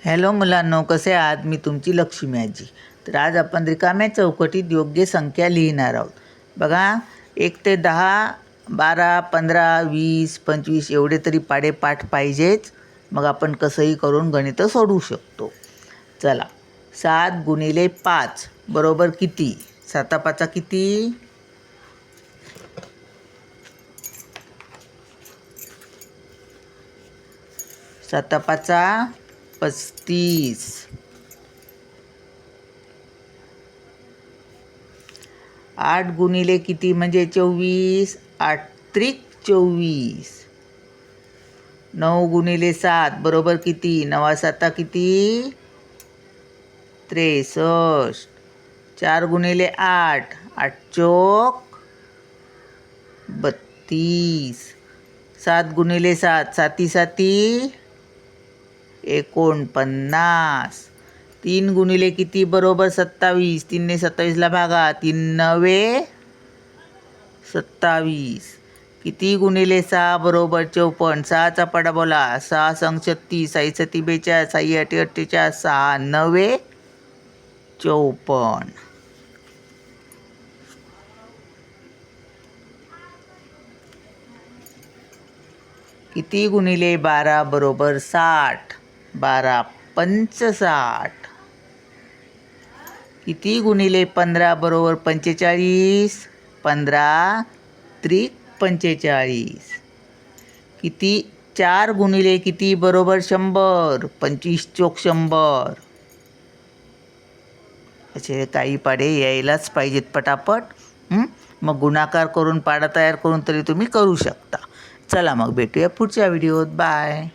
Hello मुलांनो, कसे आहात? मी तुमची लक्ष्मी आजी. तर आज आपण रिकाम्या चौकटीत योग्य संख्या लिहिणार आहोत. बघा, 1 ते 10, 12, 15, 20, 25 एवढे तरी पाढेपाठ पाहिजेच. मग आपण कसंही करून गणितं सोडवू शकतो. चला, 7 गुणिले 5 बरोबर किती? 7 5 किती? 7 5 35. 8 गुणिले किती म्हणजे 24? 8 त्रिक 24. 9 गुणिले 7 बरोबर किती? 9 7 किती? 63. 4 गुणिले 8 8 चोक 32. 7 गुणिले 7 7 7 49. 3 गुणिले किती बरोबर 27? 3 ने 27ला भागा. 3 9 27. किती गुणिले 6 बरोबर 54. 6चा पाढा बोला. 6 संग 36, 6 सती 42, 6 8 48, 6 9 54. किती गुणिले 12 बरोबर 60. 12 पंच 60. किती गुणिले 15 बरोबर 45. 15 त्रिक 45. किती 4 गुणिले किती बरोबर 100. 25 चोक 100. असे काही पाढे यायलाच पाहिजेत पटापट. मग गुणाकार करून पाढा तयार करून तरी तुम्ही करू शकता. चला मग भेटूया पुढच्या व्हिडिओत. बाय.